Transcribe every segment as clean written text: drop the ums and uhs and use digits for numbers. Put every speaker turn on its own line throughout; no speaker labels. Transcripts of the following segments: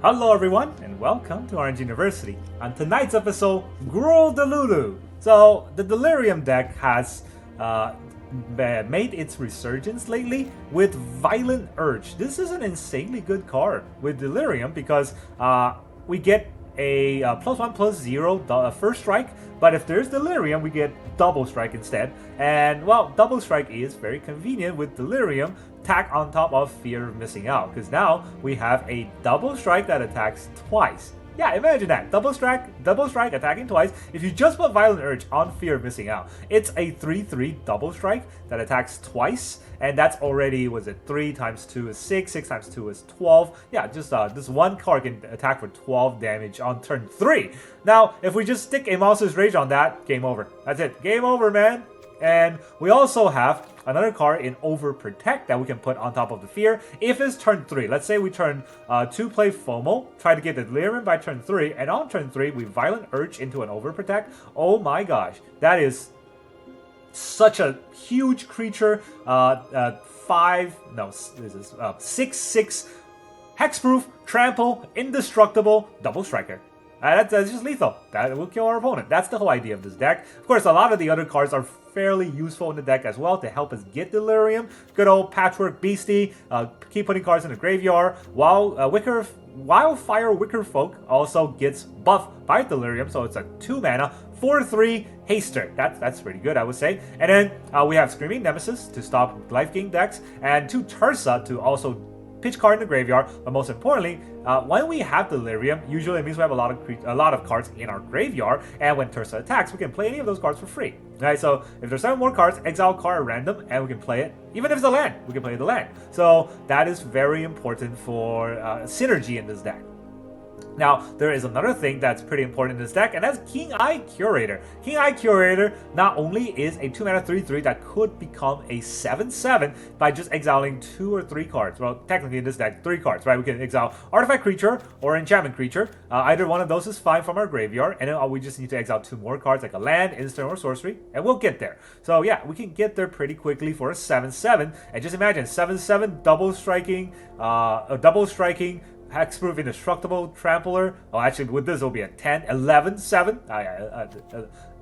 Hello everyone, and welcome to Orange University. On tonight's episode, Gruul Delirium. So, the Delirium deck has made its resurgence lately with Violent Urge. This is an insanely good card with Delirium because we get a +1/+0 first strike, but if there's Delirium, we get double strike instead. And well, double strike is very convenient with Delirium tack on top of Fear of Missing Out, because now we have a double strike that attacks twice. Yeah, imagine that. Double strike attacking twice. If you just put Violent Urge on Fear of Missing Out, it's a 3/3 double strike that attacks twice, and that's already, was it 3 times 2 is 6, 6 times 2 is 12. Yeah, just this one card can attack for 12 damage on turn 3. Now, if we just stick a Monstrous Rage on that, game over. That's it. Game over, man. And we also have another card in Overprotect that we can put on top of the Fear if it's turn 3. Let's say we turn 2 play FOMO, try to get the Delirium by turn 3, and on turn 3 we Violent Urge into an Overprotect. Oh my gosh, that is such a huge creature. 6/6 hexproof, trample, indestructible, double striker. That's just lethal. That will kill our opponent. That's the whole idea of this deck. Of course, a lot of the other cards are fairly useful in the deck as well to help us get Delirium. Good old Patchwork Beastie. Keep putting cards in the graveyard. While Wildfire Wickerfolk also gets buffed by Delirium, so it's a 2 mana, 4/3 haster. That's pretty good, I would say. And then we have Screaming Nemesis to stop life gain decks, and 2 Tursa to also pitch card in the graveyard. But most importantly, when we have Delirium, usually it means we have a lot of cards in our graveyard, and when Tursa attacks, we can play any of those cards for free. Right? So if there's 7 more cards, exile a card at random, and we can play it. Even if it's a land, we can play the land. So that is very important for synergy in this deck. Now, there is another thing that's pretty important in this deck, and that's Keen-Eyed Curator. Keen-Eyed Curator not only is a 2 mana 3/3 that could become a 7/7 by just exiling 2 or 3 cards. Well, technically in this deck, 3 cards, right? We can exile Artifact Creature or Enchantment Creature. Either one of those is fine from our graveyard, and then we just need to exile 2 more cards like a land, instant, or sorcery, and we'll get there. So yeah, we can get there pretty quickly for a 7/7, and just imagine 7/7 double striking, hexproof, indestructible, trampler. Oh, actually, with this, it'll be a 10, 11/7.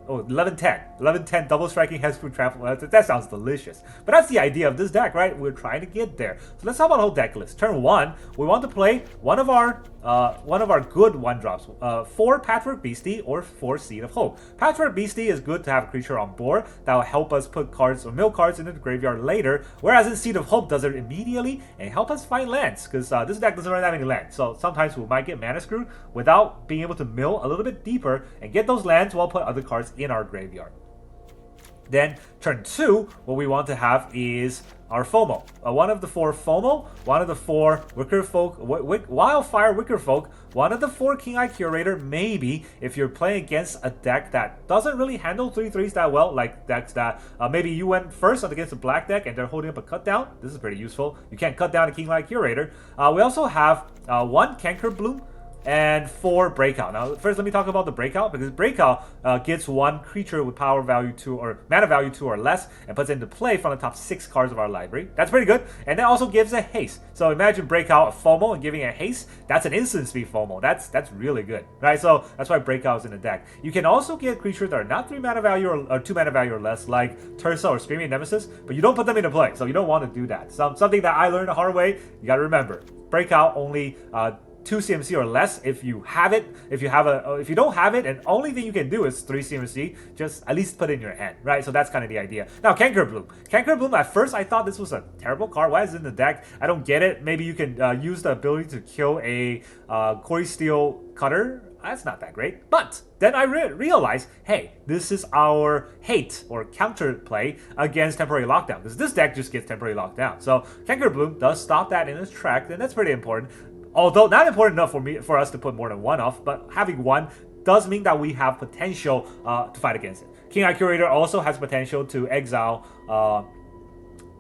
11/10. 11/10 double striking hexproof trampler. That sounds delicious. But that's the idea of this deck, right? We're trying to get there. So let's talk about the whole deck list. Turn 1, we want to play one of our good 1-drops. 4 Patchwork Beastie or 4 Seed of Hope. Patchwork Beastie is good to have a creature on board that will help us put cards or mill cards into the graveyard later, whereas in Seed of Hope does it immediately and help us find lands, because this deck doesn't really have any lands. So sometimes we might get mana screwed without being able to mill a little bit deeper and get those lands while put other cards in our graveyard. Then turn 2, what we want to have is our FOMO. One of the 4 FOMO, one of the 4 Wildfire Wickerfolk, one of the 4 Keen-Eyed Curator, maybe if you're playing against a deck that doesn't really handle 3/3s that well, like decks that maybe you went first against a black deck and they're holding up a cut down. This is pretty useful. You can't cut down a Keen-Eyed Curator. We also have 1 Cankerbloom and 4 Breakout. Now, first let me talk about the Breakout, because Breakout gets 1 creature with power value 2 or mana value 2 or less and puts it into play from the top 6 cards of our library. That's pretty good. And that also gives a haste. So imagine Breakout a FOMO and giving a haste. That's an instant speed FOMO. That's really good, right? So that's why Breakout is in the deck. You can also get creatures that are not 3 mana value or 2 mana value or less, like Tursa or Screaming Nemesis, but you don't put them into play. So you don't want to do that. Something that I learned the hard way. You got to remember, Breakout only 2 CMC or less if you have it. If you don't have it, and only thing you can do is 3 CMC, just at least put it in your hand, right? So that's kind of the idea. Now, Cankerbloom. Cankerbloom, at first I thought this was a terrible card. Why is it in the deck? I don't get it. Maybe you can use the ability to kill a Quarry Steel Cutter. That's not that great. But then I realized, hey, this is our hate or counter play against Temporary Lockdown, because this deck just gets Temporary Lockdown. So Cankerbloom does stop that in its track, and that's pretty important. Although not important enough for us to put more than 1 off, but having 1 does mean that we have potential to fight against it. Keen-Eyed Curator also has potential to exile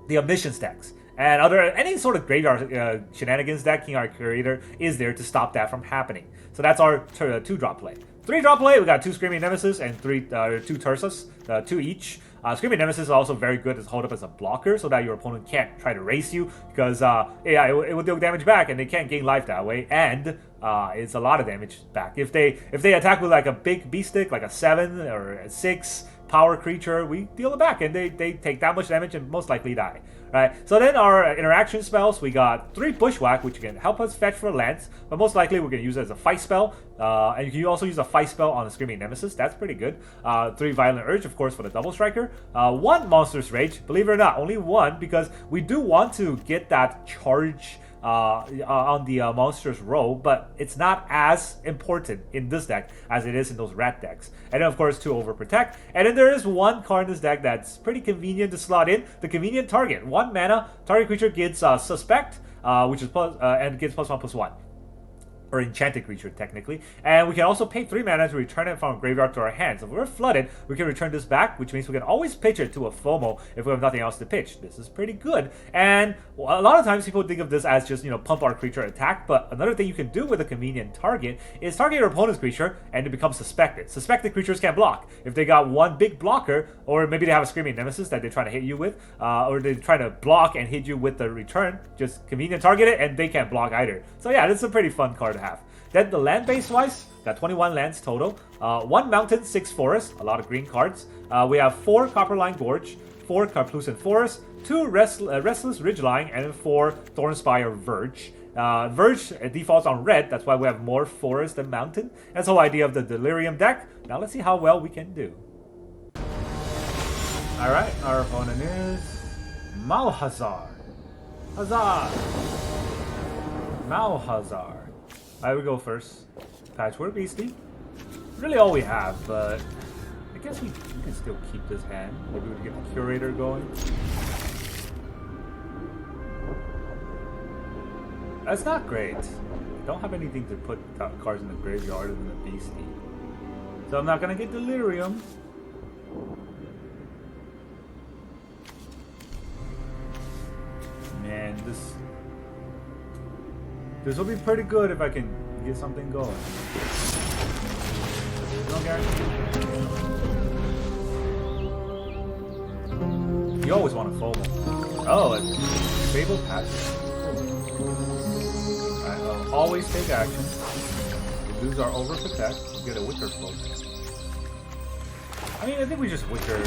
the Omniscience decks. And any sort of graveyard shenanigans deck, Keen-Eyed Curator is there to stop that from happening. So that's our 2-drop play. 3-drop play, we got 2 Screaming Nemesis and 2 Tursas, 2 each. Screaming Nemesis is also very good to hold up as a blocker so that your opponent can't try to race you because yeah, it will deal damage back and they can't gain life that way, and it's a lot of damage back. If they attack with like a big beast stick, like a 7 or a 6 power creature, we deal it back and they take that much damage and most likely die. Right, so then our interaction spells, we got 3 Bushwhack, which can help us fetch for lands, but most likely we're going to use it as a fight spell, and you can also use a fight spell on the Screaming Nemesis. That's pretty good. 3 Violent Urge, of course, for the double striker. 1 Monstrous Rage, believe it or not, only 1, because we do want to get that charge on the monstrous row, but it's not as important in this deck as it is in those rat decks. And then of course 2 Overprotect, and then there is 1 card in this deck that's pretty convenient to slot in, the Convenient Target. 1 mana, target creature gets Suspect, which is plus, and gets +1/+1. Or enchanted creature, technically. And we can also pay 3 mana to return it from graveyard to our hands. If we're flooded, we can return this back, which means we can always pitch it to a FOMO if we have nothing else to pitch. This is pretty good. And a lot of times people think of this as just, pump our creature attack, but another thing you can do with a Convenient Target is target your opponent's creature and it becomes suspected. Suspected creatures can't block. If they got 1 big blocker, or maybe they have a Screaming Nemesis that they're trying to hit you with, or they're trying to block and hit you with the return, just Convenient Target it and they can't block either. So yeah, this is a pretty fun card to have. Then the land base wise, got 21 lands total. 1 mountain, 6 forest, a lot of green cards. We have 4 Copperline Gorge, 4 Karplusan Forest, 2 Restless Ridgeline, and 4 Thornspire Verge. Verge defaults on red, that's why we have more forest than mountain. That's the whole idea of the Delirium deck. Now let's see how well we can do. Alright, our opponent is Malhazar. Malhazar. I will go first. Patchwork Beastie. Really all we have, but I guess we can still keep this hand. Maybe we can get the Curator going. That's not great. I don't have anything to put cards in the graveyard other than the Beastie. So I'm not gonna get Delirium. Man, this will be pretty good if I can get something going. No guarantee. You always want to FOMO. Oh, it's Fable Patch. Alright, I'll always take action. We lose our Overprotect. We get a Wicker Folk. I mean, I think we just Wicker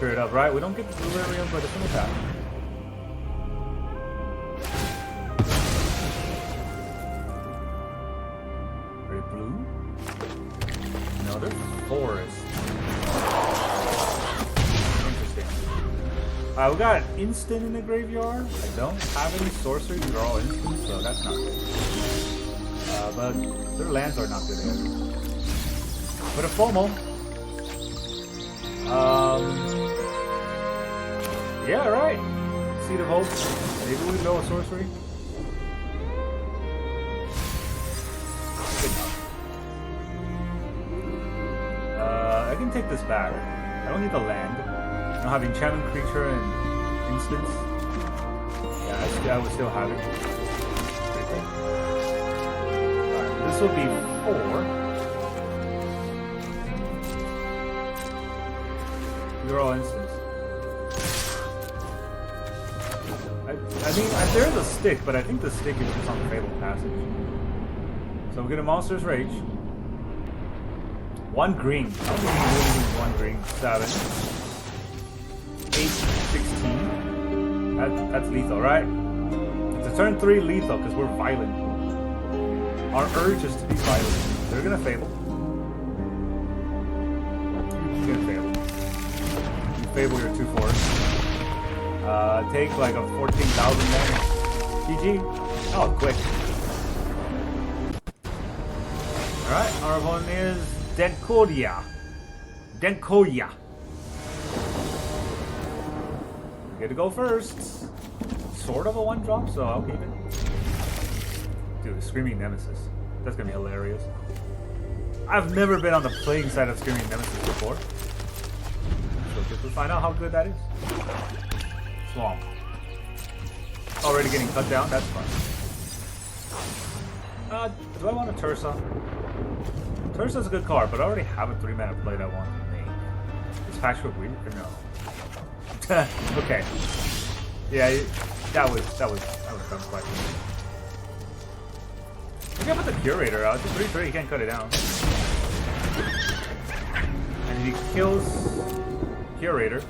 it up, right? We don't get the Delirium, but it's an attack. Forest. Interesting. Alright, we got an instant in the graveyard. I don't have any sorcery. These are all instants, so that's not good. But their lands are not good either. But a FOMO. Yeah, right. Seed of Hope. Maybe we go a sorcery. I can take this back. I don't need the land. I don't have enchantment creature and instants. Yeah, I would still have it. Alright, this will be 4. They're all instants. I mean, there is a stick, but I think the stick is just on the Fatal Passage. So we get a Monstrous Rage. 1 green. I don't think we really need 1 green. 7. 8, 16. That's lethal, right? It's a turn 3 lethal because we're violent. Our urge is to be violent. They're gonna Fable. You're gonna Fable. You Fable your 2 forests. Take like a 14,000 damage. GG. Oh, quick. Alright, our opponent is Denoria. Get to go first. Sort of a 1-drop, so I'll keep it. Dude, Screaming Nemesis. That's gonna be hilarious. I've never been on the playing side of Screaming Nemesis before. So just to find out how good that is. Swamp. Already getting cut down, that's fun. Do I want a Tursa? Tursa's a good card, but I already have a 3-mana play that I want to make. This Patchwork Beastie? No. Okay. Yeah, that was dumb question. Maybe I'll put the Curator out. It's a 3/3, he can't cut it down. And if he kills Curator,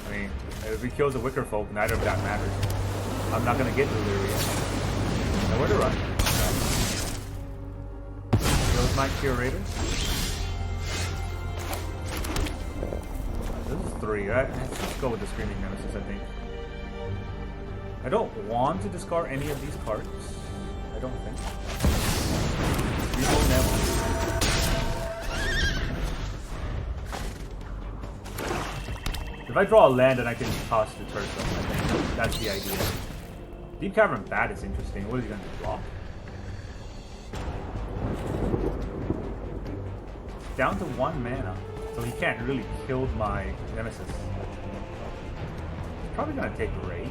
I mean, if he kills the Wicker Folk, neither of that matters. I'm not gonna get Delirious. Nowhere to run. Kills my Curator. This is 3, right? Let's go with the Screaming Nemesis, I think. I don't want to discard any of these cards. I don't think. Gruul Delirium. If I draw a land, then I can toss the Turtle. I think that's the idea. Deep Cavern Bat is interesting. What is he going to block? Down to 1 mana. So he can't really kill my Nemesis. He's probably going to take Rage,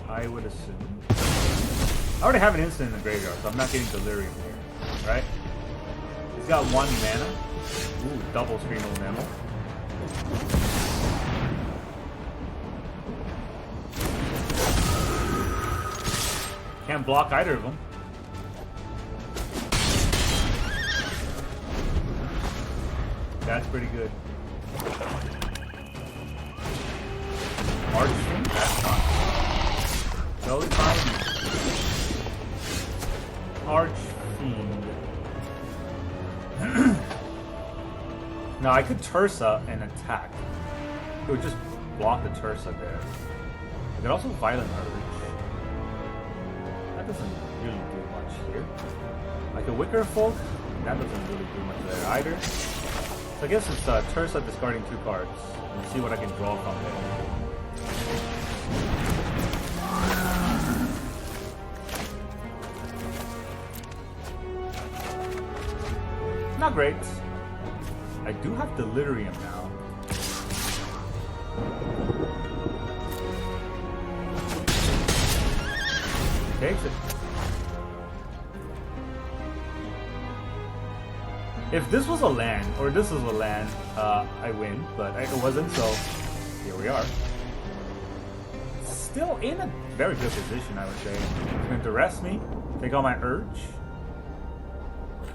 I would assume. I already have an instant in the graveyard, so I'm not getting Delirium here, right? He's got 1 mana. Ooh, double Screaming Nemesis. Can't block either of them. That's pretty good. Archfiend? That's not. Totally fine. Archfiend. Now I could Tursa and attack. It would just block the Tursa there. I could also Violent Urge. That doesn't really do much here. Like a Wicker Folk, that doesn't really do much there either. So I guess it's Tursa discarding 2 cards and see what I can draw from there. Not great. I do have Delirium now. Takes it. If this was a land, or this is a land, I win, but it wasn't, so here we are. Still in a very good position, I would say. He's going to arrest me, take all my Urge.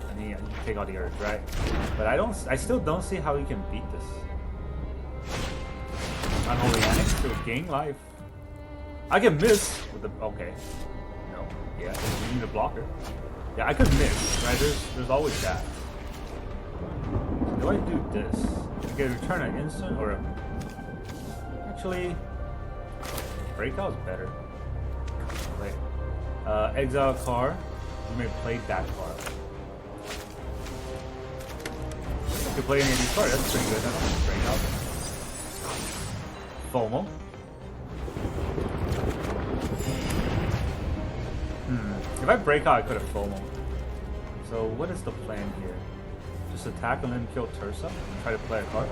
I mean, take all the Urge, right? But I still don't see how he can beat this. Unholy Annex to gain life. I can miss with the, okay. No, yeah, you need a blocker. Yeah, I could miss, right? There's always that. Do I do this? I get a return an instant or a... Actually, Breakout's better. Wait. Exile a card. You may play that card. You can play any of these cards. That's pretty good. I don't have Breakout. FOMO. If I break out, I could have FOMO. So what is the plan here? Just attack and then kill Tursa and try to play a card.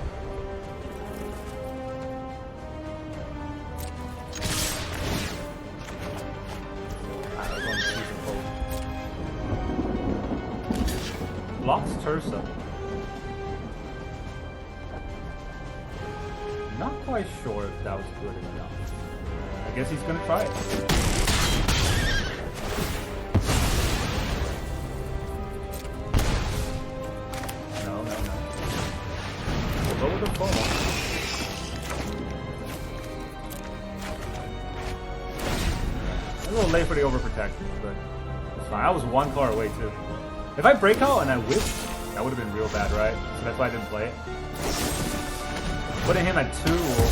Blocks Tursa. Not quite sure if that was good enough. I guess he's gonna try it. Go with the FOMO. A little late for the Overprotect, but it's fine. I was 1 card away too. If I break out and I whip, that would have been real bad, right? So that's why I didn't play it. Putting him at 2 will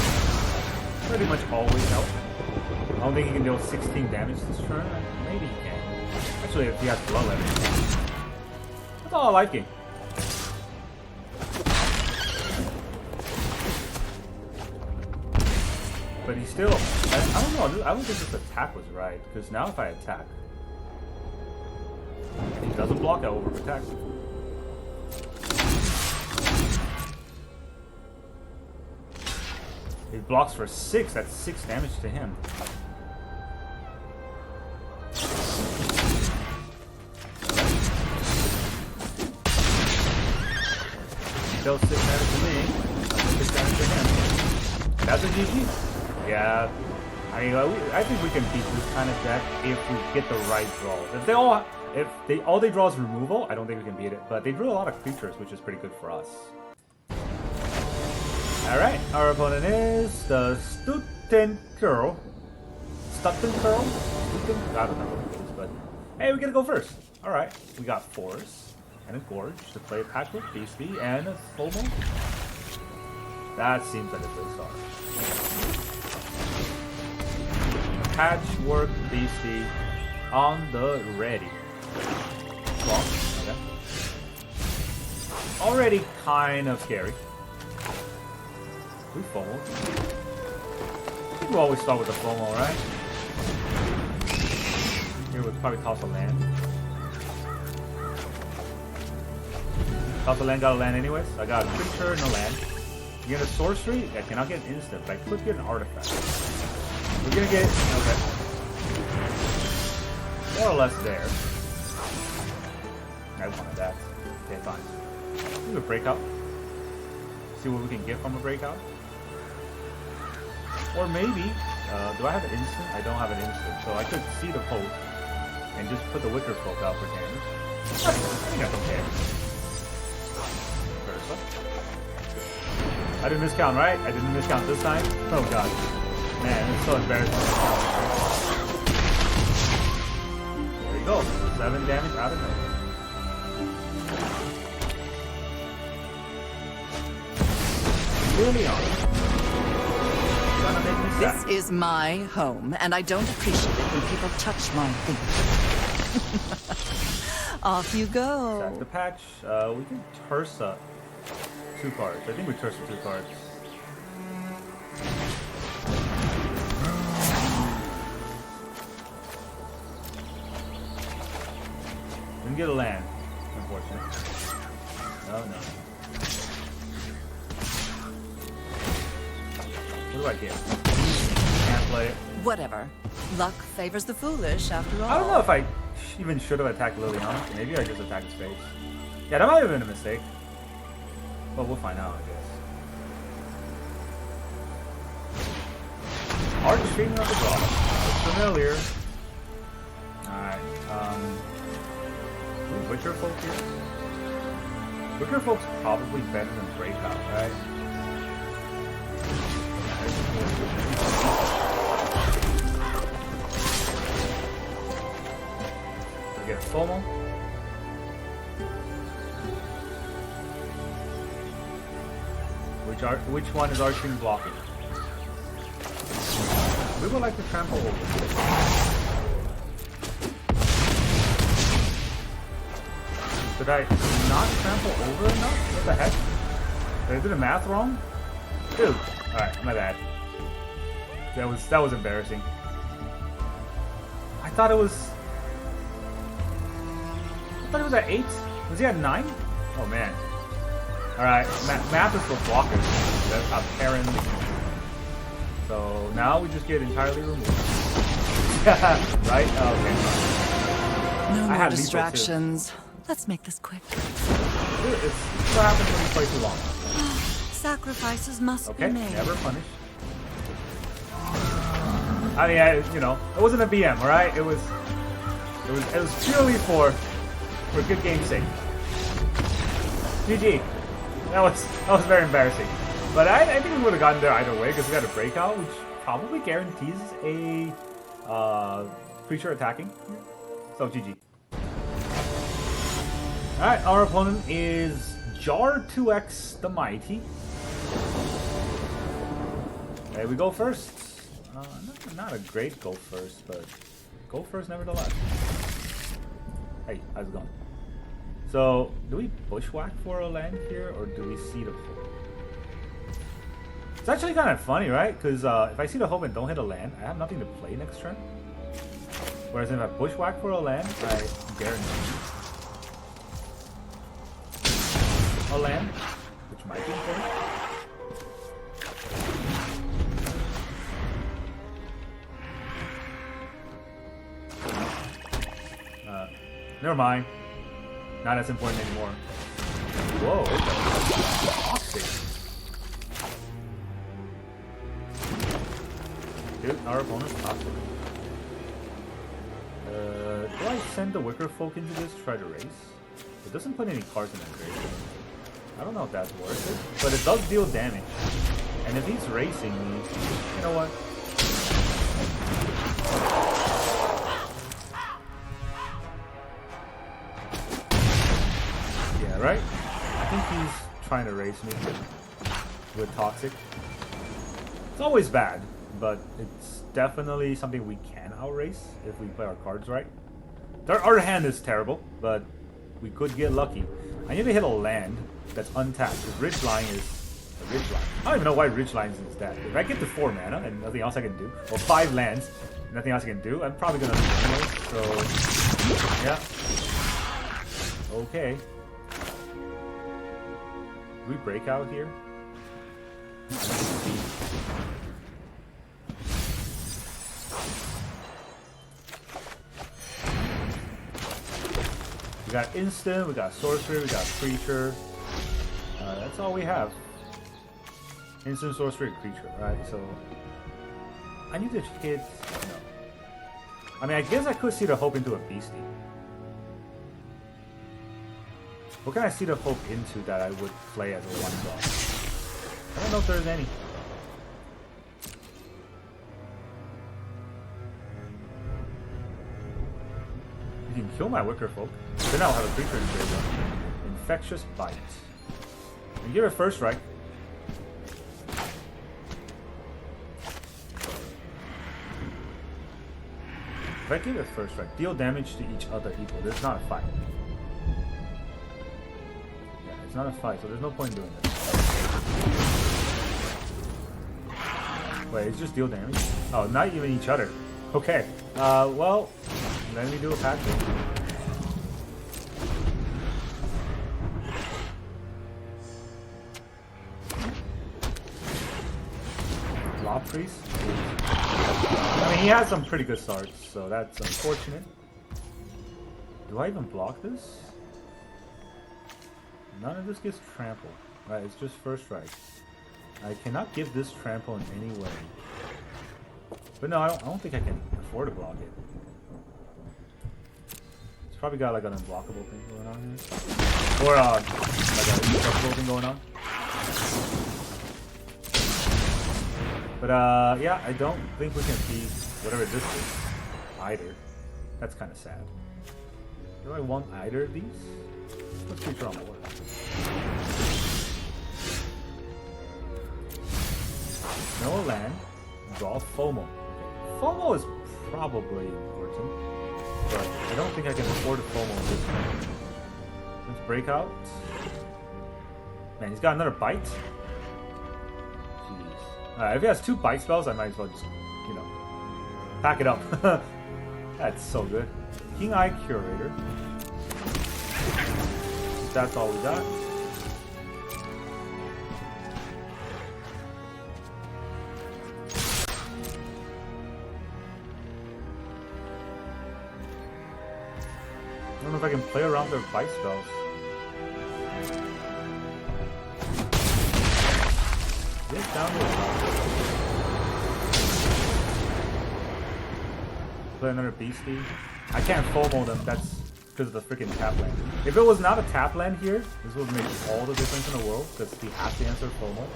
pretty much always help. I don't think he can deal 16 damage this turn. Maybe he can. Actually, if he has Bloodlet. That's all I like it. But he still, I don't know, I don't think this attack was right, because now if I attack, he doesn't block, I overprotect. He blocks for 6, that's 6 damage to him. He deals 6 damage to me. big damage to him. That's a GG. Yeah. I mean, I think we can beat this kind of deck if we get the right draws. If all they draw is removal, I don't think we can beat it. But they drew a lot of creatures, which is pretty good for us. All right, our opponent is the Stuten Girl. Stuten Girl? I don't know what it is, but hey, we get to go first. All right, we got Forest and a Gorge to play Patchwork Beastie and a FOMO. That seems like a good start. Patchwork Beastie on the ready. Well, okay. Already kind of scary. We FOMO. I think we always start with the FOMO, right? Here we'll probably toss a land. Toss a land, got a land anyways. I got a creature and a land. You get a sorcery? I cannot get an instant, but I could get an artifact. We're gonna get, okay. More or less there. I wanted that. Okay, fine. Do a breakout. See what we can get from a breakout. Or maybe, do I have an instant? I don't have an instant, so I could see the poke and just put the Wicker Folk out for damage. I think that's okay. I didn't miscount, right? I didn't miscount this time. Oh god. Man, it's so embarrassing. There you go. 7 damage out of nowhere.
This is my home, and I don't appreciate it when people touch my things. Off you go.
Sack the patch. We can Tursa 2 cards. I think we Tursa 2 cards. Didn't get a land, unfortunately. No. What do I get? Can't play it.
Whatever. Luck favors the foolish, after all.
I don't know if I even should have attacked Liliana. Maybe I just attacked his face. Yeah, that might have been a mistake. But we'll find out, I guess. Archfiend of the Draw. Looks familiar. Alright, Wicker Folk here? Wicker Folk's probably better than Breakout, right? We get FOMO. Which one is Archfiend blocking? We would like to trample over. Did I not trample over enough? What the heck? Did I do the math wrong? Dude. Alright, my bad. That was embarrassing. I thought it was at 8? Was he at 9? Oh man. Alright, math is for blockers. That's apparently. So now we just get entirely removed. Right? Oh, okay.
No more distractions. Let's make this quick.
Dude, it's what happens when you play too long.
Sacrifices must be made.
Okay, never punished. I mean, it wasn't a BM, alright? It was purely for good game's sake. GG. That was very embarrassing. But I think we would have gotten there either way because we got a breakout, which probably guarantees a creature attacking. So GG. Alright, our opponent is Jar 2X the Mighty. Okay, we go first. Not a great go first, but go first nevertheless. Hey, how's it going? So, do we Bushwhack for a land here, or do we Seed of Hope? It's actually kind of funny, right? Because if I Seed of Hope and don't hit a land, I have nothing to play next turn. Whereas if I Bushwhack for a land, I guarantee a land, which might be important. Never mind. Not as important anymore. Whoa, okay. Dude, our opponent's toxic. Do I send the Wicker Folk into this, try to race? It doesn't put any cards in that grave. I don't know if that's worth it, but it does deal damage. And if he's racing me, you know what? Yeah, right? I think he's trying to race me with Toxic. It's always bad, but it's definitely something we can outrace if we play our cards right. Our hand is terrible, but we could get lucky. I need to hit a land that's untapped, because Ridgeline is a Ridgeline. I don't even know why Ridgeline is that. If I get to 4 mana and nothing else I can do, or 5 lands, nothing else I can do, I'm probably gonna lose anyway, so yeah. Okay. Do we break out here? We got instant, we got sorcery, we got creature. That's all we have. Instant, sorcery, creature. Right, so I need to hit. No. I mean, I guess I could see the hope into a beastie. What can I see the hope into that I would play as a 1-drop? I don't know if there's any. You can kill my Wicker Folk. Then I'll have a creature in the graveyard. Infectious Bite. And give it first strike. If I give it first strike, deal damage to each other equal. This is not a fight. Yeah, it's not a fight, so there's no point in doing this. Wait, it's just deal damage? Oh, not even each other. Okay. Well, let me do a Patchwork. Law Priest? I mean, he has some pretty good starts, so that's unfortunate. Do I even block this? None of this gets trampled. Right, it's just first strike. I cannot give this trample in any way. But no, I don't think I can afford to block it. It's probably got like an unblockable thing going on here. Or like an indestructible thing going on. But yeah, I don't think we can beat whatever this is. Either. That's kind of sad. Do I want either of these? Let's creature on the board. No land. Draw FOMO. FOMO is probably important, but I don't think I can afford a FOMO at this point. Let's break out. Man, he's got another bite. Jeez. Alright, if he has 2 bite spells, I might as well just, you know, pack it up. That's so good. Keen-Eyed Curator. That's all we got. I don't know if I can play around their bite spells. Get down to the play another beastie. I can't FOMO them, that's because of the freaking tap land. If it was not a tap land here, this would make all the difference in the world, because he has to answer FOMO.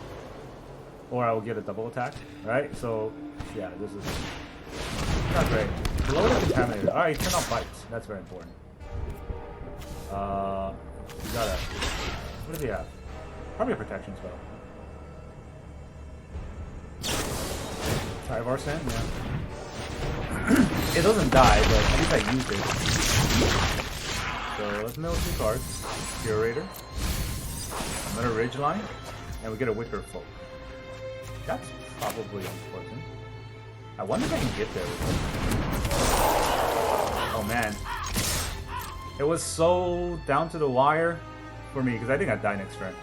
Or I will get a double attack, right? So, yeah, this is not great. Below the Contaminator. Alright, turn off bites. That's very important. We gotta... What do we have? Probably a protection spell. Tyvar Sand, yeah. It doesn't die, but at least I use it. So let's mill 2 cards. Curator. Another Ridgeline. And we get a Wicker Folk. That's probably important. I wonder if I can get there with it. Oh man. It was so down to the wire for me, because I think I'd die next turn.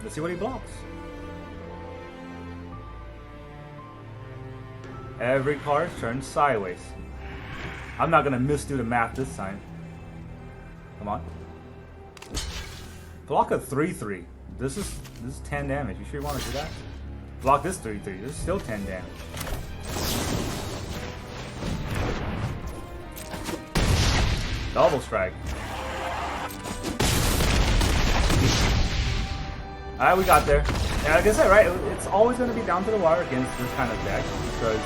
Let's see what he blocks. Every card turns sideways. I'm not gonna misdo the math this time. Come on. Block a 3/3. This is 10 damage. You sure you want to do that? Block this 3-3. This is still 10 damage. Double strike. Alright, we got there. And like I said, right, it's always going to be down to the wire against this kind of deck because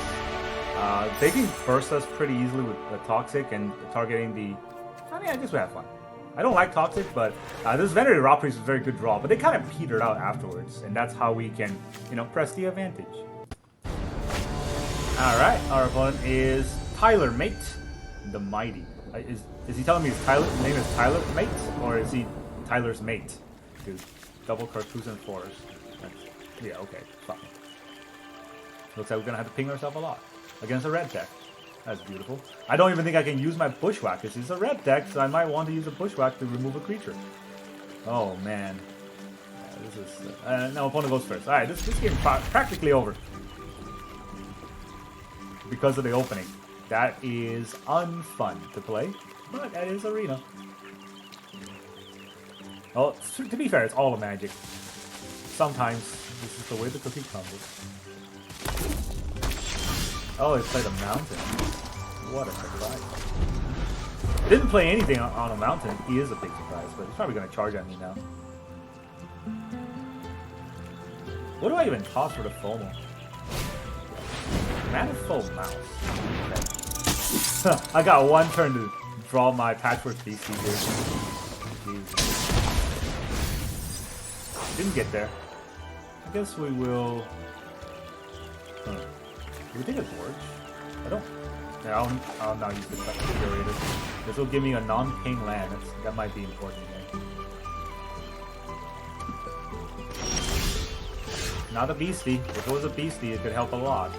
they can burst us pretty easily with the Toxic and targeting the... I mean, I guess we have fun. I don't like Toxic, but this Venerated Raw Priest was a very good draw, but they kind of petered out afterwards, and that's how we can, you know, press the advantage. Alright, our opponent is Tyler Mate, the Mighty. Is he telling me his name is Tyler Mate, or is he Tyler's Mate? Dude, double Karplusan Forest. Yeah, okay, fine. Looks like we're gonna have to ping ourselves a lot against a red deck. That's beautiful. I don't even think I can use my Bushwhack because it's a red deck, so I might want to use a Bushwhack to remove a creature. Oh man, this is no, opponent goes first. All right, this game practically over because of the opening. That is unfun to play, but that is arena. Well, to be fair, it's all a magic. Sometimes this is the way the cookie crumbles. Oh, it played a mountain. What a surprise. It didn't play anything on a mountain. He is a big surprise, but he's probably going to charge at me now. What do I even toss for the FOMO? Manifold Mouse. Okay. I got one turn to draw my Patchwork Beastie here. Jeez. Didn't get there. I guess we will... Do we take a Gorge? I don't... Yeah, I'll not use the Screaming Curator. This will give me a non-ping land. That might be important here. Not a Beastie. If it was a Beastie, it could help a lot.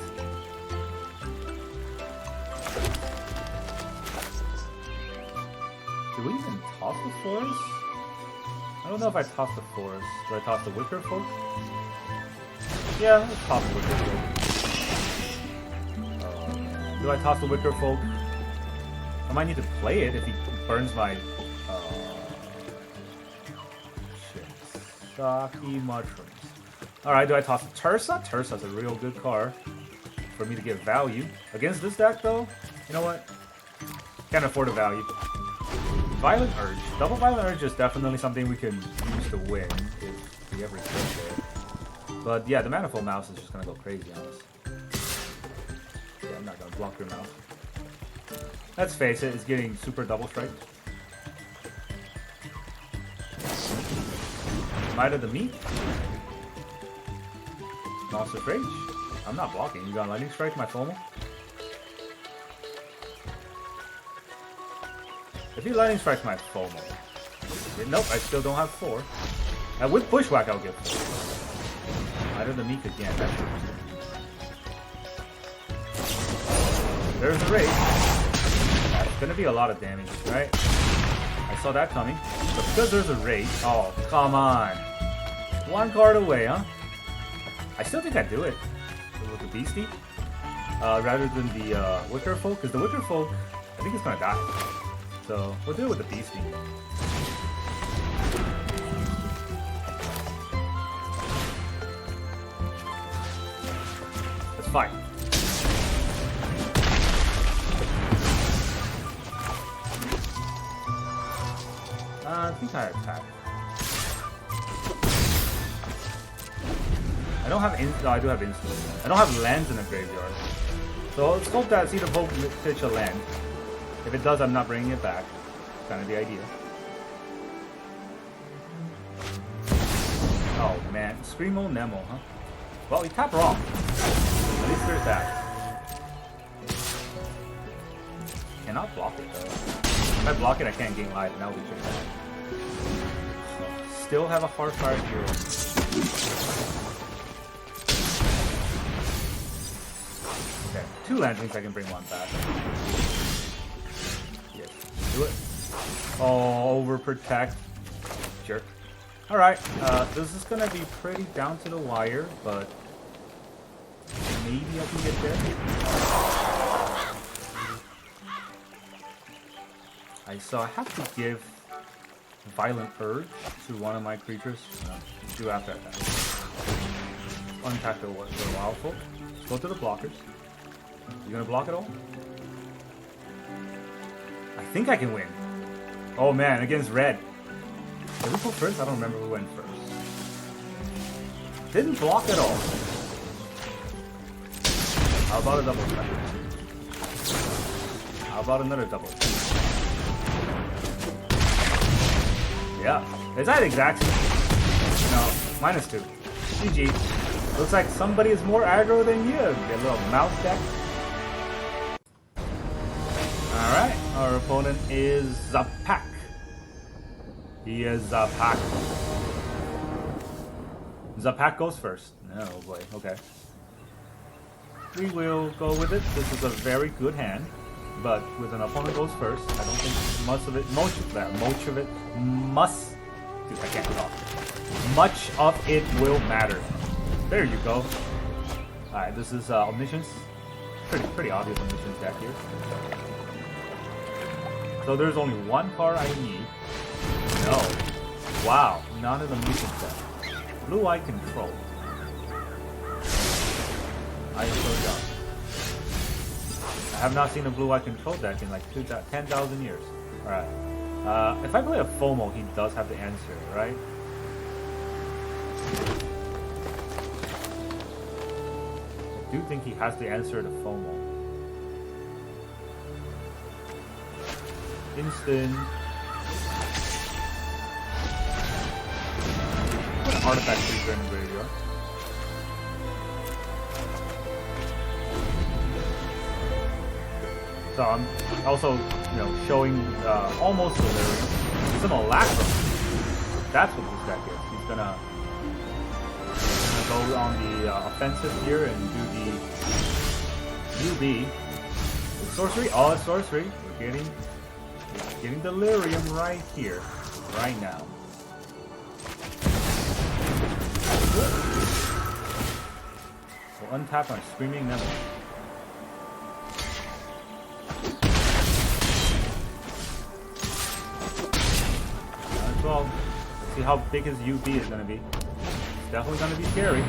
Do we even toss the Forest? I don't know if I toss the Forest. Do I toss the Wicker Folk? Yeah, let's toss the Wicker Folk. Do I toss the Wicker Folk? I might need to play it if he burns my... shit. Shocky Mushrooms. Alright, do I toss Tursa? Tursa's a real good card for me to get value. Against this deck, though, you know what? Can't afford a value. Violent Urge. Double Violent Urge is definitely something we can use to win if we ever get there. But yeah, the Manifold Mouse is just gonna go crazy on us. Yeah, I'm not gonna block your mouse. Let's face it, it's getting super double strike. Might of the Meat. Monstrous Rage. I'm not blocking. You got Lightning Strike my FOMO? If he Lightning Strikes my FOMO. Nope, I still don't have 4. And with Bushwhack, I'll get 4. Might of the Meat again. That's There's the Rage. That's gonna be a lot of damage, right? I saw that coming. But because there's a Rage... Oh, come on. One card away, huh? I still think I'd do it with the Beastie. Rather than the Wicker Folk. Because the Wicker Folk, I think it's gonna die. So, we'll do it with the Beastie. Let's fight. I think I attack. I don't have no, I do have instant. I don't have lands in the graveyard. So let's hope that Seed of Hope pitch a land. If it does, I'm not bringing it back. Kind of the idea. Oh man, Screaming Nemo, huh? Well, we tapped wrong. At least there's that. Cannot block it though. If I block it, I can't gain life, and that would be pretty bad. Still have a Heartfire Hero. Okay, 2 Lanterns, I can bring 1 back. Yes, do it. Oh, Overprotect. Jerk. Alright, this is gonna be pretty down to the wire, but maybe I can get there. So I have to give Violent Urge to one of my creatures. Do after that. untap the Wild Folk. Let's go to the blockers. You gonna block it all? I think I can win. Oh man, against red. Did we go first? I don't remember who went first. Didn't block at all. How about a double strike? How about another double? Yeah. Is that exact? No. -2. GG. Looks like somebody is more aggro than you. Get a little mouse deck. Alright. Our opponent is Zapak. He is Zapak. Zapak goes first. Oh boy. Okay. We will go with it. This is a very good hand. But with an opponent goes first, I don't think much of it must. Dude, I can't talk. Much of it will matter. There you go. Alright, this is Omniscience. Pretty obvious Omniscience deck here. So there's only one card I need. No. Wow, not an Omniscience deck. Blue-Eye Control. I am so young. I have not seen a Blue-Eye Control deck in like 10,000 years. Alright. If I play a FOMO, he does have the answer, right? I do think he has the answer to FOMO. Instant. Put an artifact creature in the graveyard. So I'm also, showing almost Delirious. He's gonna Lacrum. That's what this deck is. He's gonna go on the offensive here and do the UB. Sorcery, all is sorcery. We're getting Delirium right here, right now. We'll untap our Screaming Nemesis. Well, let's see how big his UB is going to be. It's definitely going to be scary.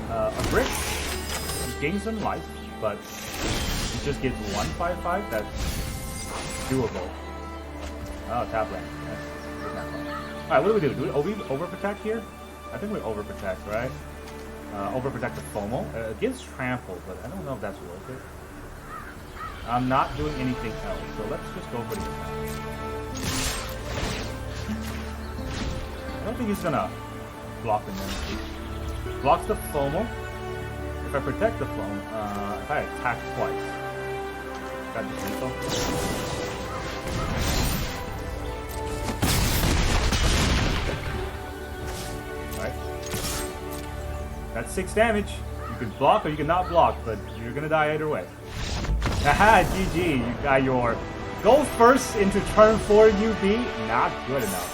A brick gains some life, but he just gets 1/5/5. That's doable. Oh, tap land. That's not fun. Alright, what do we do? Do we overprotect here? I think we overprotect, right? Overprotect the FOMO. It gives trample, but I don't know if that's worth it. I'm not doing anything else, so let's just go for the attack. I don't think he's gonna block the Nemesis. Blocks the FOMO. If I protect the FOMO, if I attack twice, got the lethal. Alright. That's 6 damage. You can block or you can not block, but you're gonna die either way. Haha, GG, you got your go first into turn 4 UB, not good enough.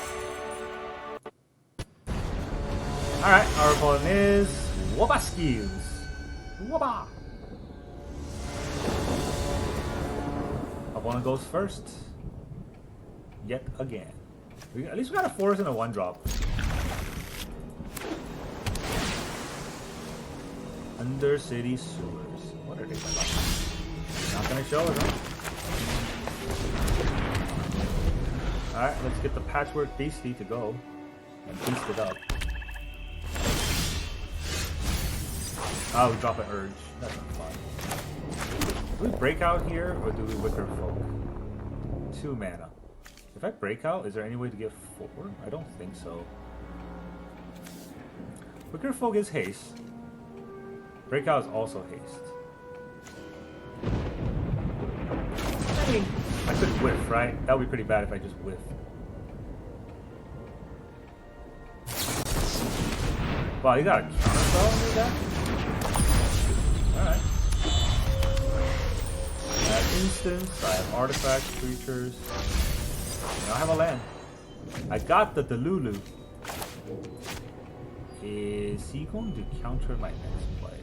Alright, our opponent is Wobaskills. Woba! Opponent goes first. Yet again. At least we got a forest and a 1-drop. Undercity Sewers. What are they about? Not gonna show it, huh? Alright, let's get the Patchwork Beastie to go and beast it up. Oh, we drop an Urge. That's not fun. Do we break out here or do we Wicker Folk? 2 mana. If I break out, is there any way to get 4? I don't think so. Wicker Folk is haste. Breakout is also haste. I mean, I could whiff, right? That would be pretty bad if I just whiff. Wow, you got a counterspell in your deck? Alright. I have instants, I have artifacts, creatures. Now I have a land. I got the Delulu. Is he going to counter my next play?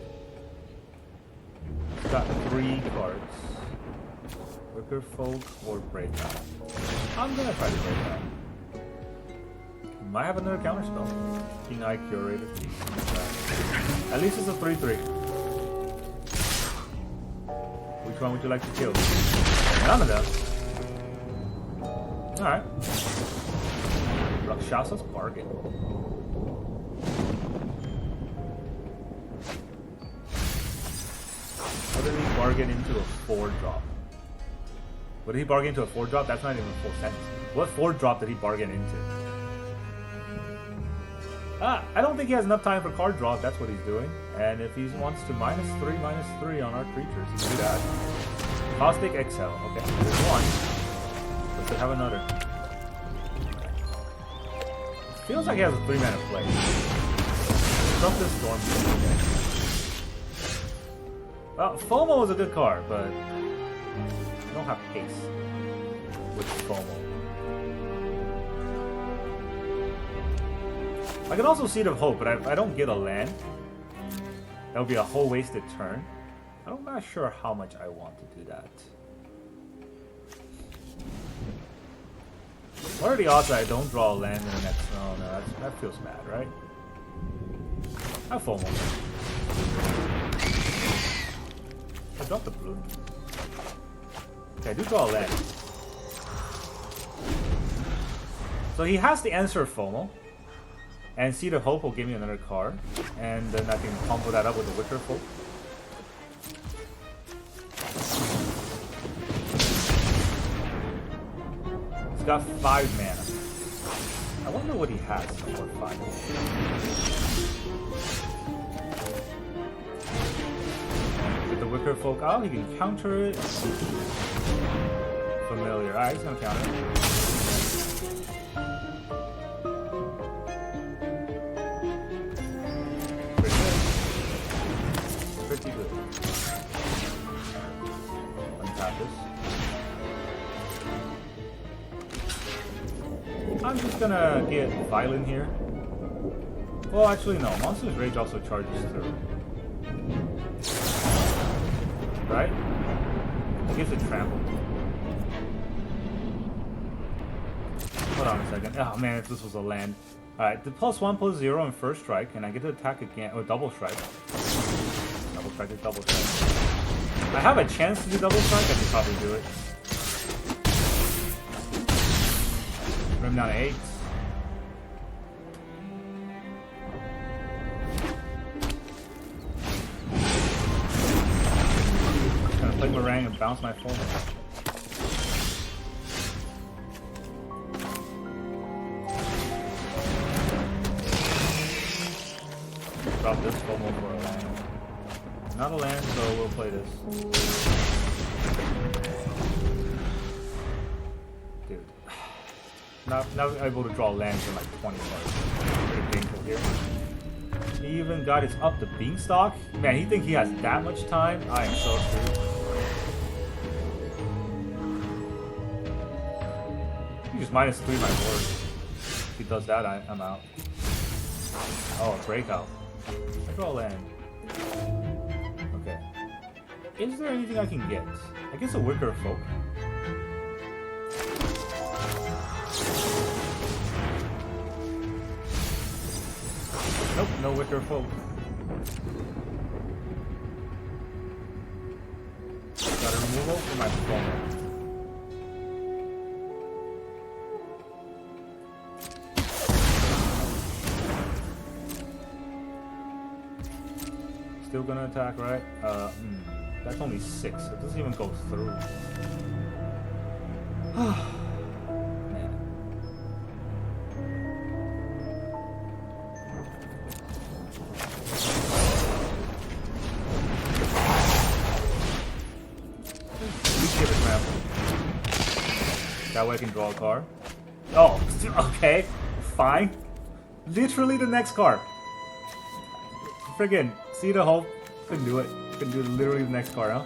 He's got 3 cards. Wicker Folk or Breakout. I'm gonna try to Breakout. might have another counter spell. Keen-Eyed Curator. At least it's a 3/3. Which one would you like to kill? None of them. Alright. Rakshasa's Bargain. What did he bargain into a 4-drop? What did he bargain into a 4-drop? That's not even a full sentence. What 4-drop did he bargain into? I don't think he has enough time for card draw if that's what he's doing. And if he wants to -3/-3 on our creatures, he can do that. Caustic Exile. Okay, there's one. Does it have another? Feels like he has a 3-mana play. Drop this Storm. Well, FOMO is a good card, but I don't have pace with FOMO. I can also Seed of Hope, but I don't get a land. That would be a whole wasted turn. I'm not sure how much I want to do that. What are the odds that I don't draw a land in the next? Oh no, that feels bad, right? I have FOMO. I dropped the blue. Okay, I do draw a land. So he has to answer FOMO. And Seed of Hope will give me another card. And then I can combo that up with the Wicker Folk. He's got 5 mana. I wonder what he has for 5 mana. With the Wicker Folk out, he can counter it. Familiar. Alright, he's gonna counter it. Pretty good. Untap this. I'm just gonna get Violent here. Well, actually no. Monstrous Rage also charges through. Right? It gives it trample. Hold on a second. Oh man, if this was a land. Alright, the +1/+0 in first strike, and I get to attack again, or double strike. Double strike is double strike. I have a chance to do double strike, I could probably do it. Rim down to 8. Gonna play Meringue and bounce my phone. Drop this FOMO for a land. Not a land, so we'll play this. Dude. Not able to draw lands in like 20 cards. Pretty painful here. He even got his up the Beanstalk. Man, he think he has that much time? I am so screwed. He just -3 my board. If he does that, I'm out. Oh, a Breakout. I draw a land. Okay. Is there anything I can get? I guess a Wicker Folk. Nope, no Wicker Folk. Got a removal for my phone. Still gonna attack, right? That's only 6. It doesn't even go through. Man. That way I can draw a card. Oh, okay. Fine. Literally the next card. Friggin' Seed of Hope. Couldn't do it. Couldn't do literally the next card, huh?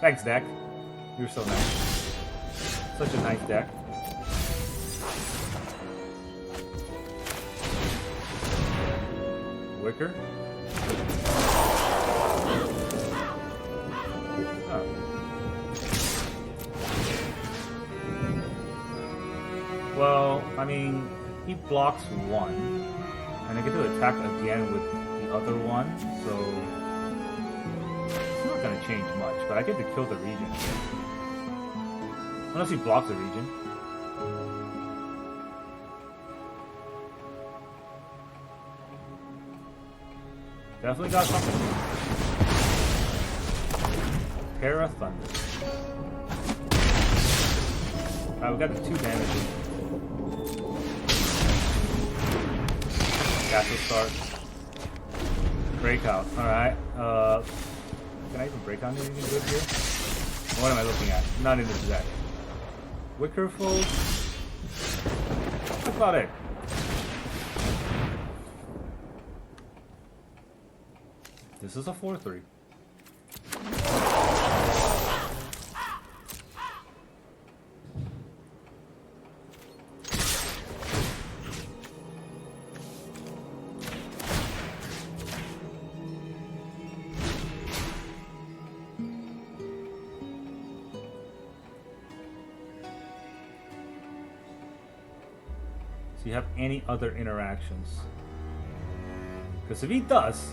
Thanks, deck. You're so nice. Such a nice deck. Wicker. Oh. Well, I mean, He blocks one, and I get to attack again with the other one, so it's not gonna change much, but I get to kill the region. Unless he blocks the region. Definitely got something. Para Thunder. Alright, we got the 2 damages. Castle start. Breakout. Alright. Can I even break out anything good here? What am I looking at? Not in this deck. Wickerfold. That's about it. This is a 4-3. Do you have any other interactions? Because if he does,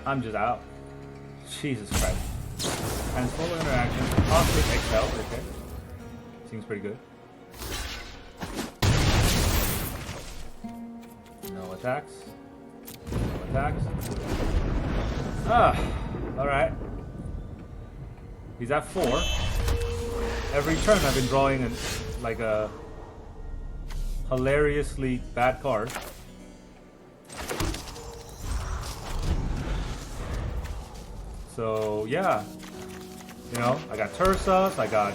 I'm just out. Jesus Christ. And full interaction. Possibly Excel, okay. Seems pretty good. No attacks. No attacks. Ah, alright. He's at 4. Every turn I've been drawing like a hilariously bad card. So yeah, you know, I got Tursas, I got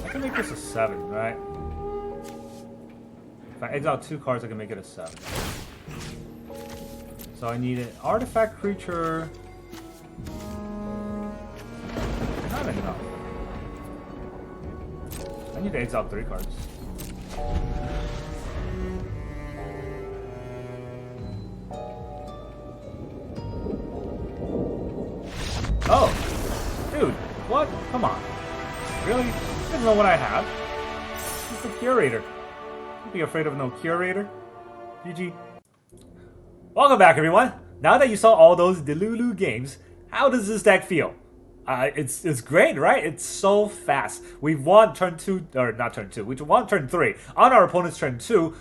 I can make this a 7, right? If I exile 2 cards, I can make it a 7. So I need an artifact creature. Not enough. I need to exile 3 cards. Oh, dude, what? Come on. Really? You didn't know what I have. It's the Curator. Don't be afraid of no Curator. GG. Welcome back, everyone. Now that you saw all those Delulu games, how does this deck feel? It's great, right? It's so fast. We've won turn 2, or not turn 2, we won turn 3 on our opponent's turn 2.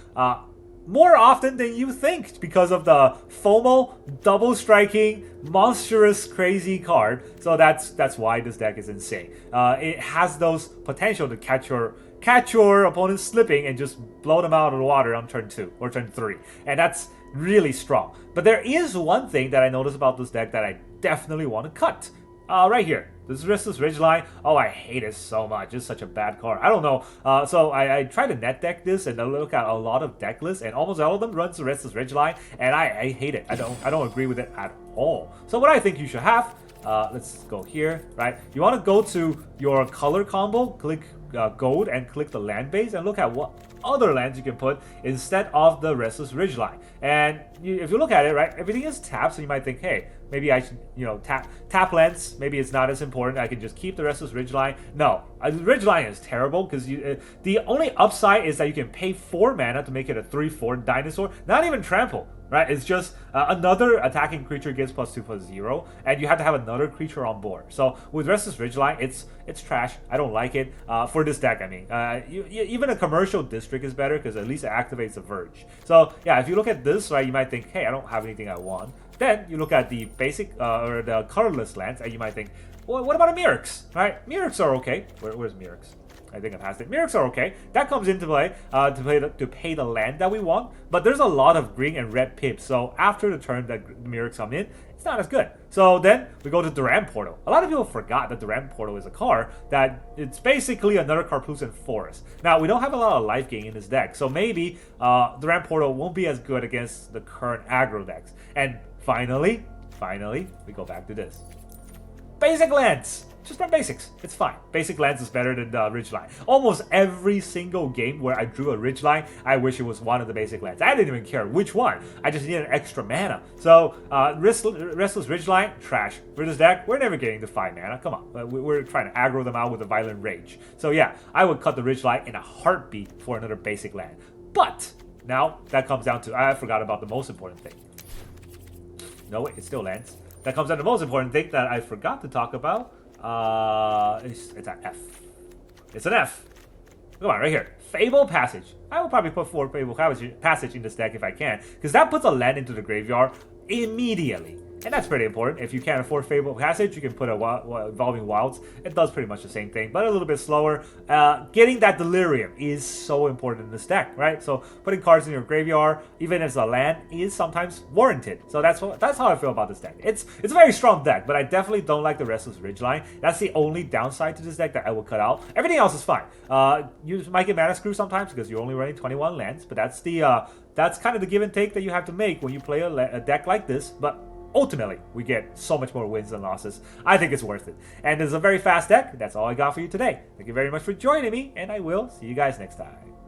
More often than you think because of the FOMO, double striking, monstrous, crazy card. So that's why this deck is insane. It has those potential to catch your opponent slipping and just blow them out of the water on turn 2 or turn 3. And that's really strong. But there is one thing that I noticed about this deck that I definitely want to cut. Right here. This is Restless Ridgeline. Oh, I hate it so much. It's such a bad card. I don't know. So I tried to net deck this and I look at a lot of deck lists, and almost all of them runs the Restless Ridgeline, and I hate it. I don't agree with it at all. So what I think you should have, let's go here, right? You want to go to your color combo, click gold, and click the land base, and look at what other lands you can put instead of the Restless Ridgeline. And if you look at it, right, everything is tapped, so you might think, hey, maybe I should, you know, tap lands. Maybe it's not as important. I can just keep the Restless Ridgeline. No, Ridgeline is terrible because the only upside is that you can pay 4 mana to make it a 3/4 dinosaur. Not even trample, right? It's just another attacking creature gets +2/+0, and you have to have another creature on board. So with Restless Ridgeline, it's trash. I don't like it for this deck. I mean, even a commercial district is better because at least it activates the Verge. So yeah, if you look at this, right, you might think, hey, I don't have anything I want. Then you look at the basic or the colorless lands, and you might think, well, what about a Mirrex, right? Mirrex are okay. Where's Mirrex? I think I passed it. Mirrex are okay. That comes into play to pay the land that we want. But there's a lot of green and red pips. So after the turn that Mirrex come in, it's not as good. So then we go to Duran Portal. A lot of people forgot that Duran Portal is a card that it's basically another Karplusan Forest. Now, we don't have a lot of life gain in this deck. So maybe Duran Portal won't be as good against the current aggro decks. And finally, we go back to this. basic lands. Just run basics. It's fine. Basic lands is better than Ridgeline. Almost every single game where I drew a Ridgeline, I wish it was one of the basic lands. I didn't even care which one. I just needed extra mana. So, Restless Ridgeline, trash. For this deck, we're never getting to 5 mana. Come on. We're trying to aggro them out with a Violent Rage. So yeah, I would cut the Ridgeline in a heartbeat for another basic land. But, now, that comes down to, I forgot about the most important thing. No, wait, it still lands. That comes down to the most important thing that I forgot to talk about. It's an F. It's an F. Come on, right here. Fable Passage. I will probably put 4 Fable Passage in this deck if I can, because that puts a land into the graveyard immediately. And that's pretty important. If you can't afford Fable Passage, you can put a Evolving Wilds. It does pretty much the same thing, but a little bit slower. Getting that Delirium is so important in this deck, right? So putting cards in your graveyard, even as a land, is sometimes warranted. So that's how I feel about this deck. It's a very strong deck, but I definitely don't like the Restless Ridgeline. That's the only downside to this deck that I will cut out. Everything else is fine. You might get mana screw sometimes because you're only running 21 lands, but that's kind of the give and take that you have to make when you play a deck like this. But ultimately, we get so much more wins than losses. I think it's worth it. And it's a very fast deck. That's all I got for you today. Thank you very much for joining me, and I will see you guys next time.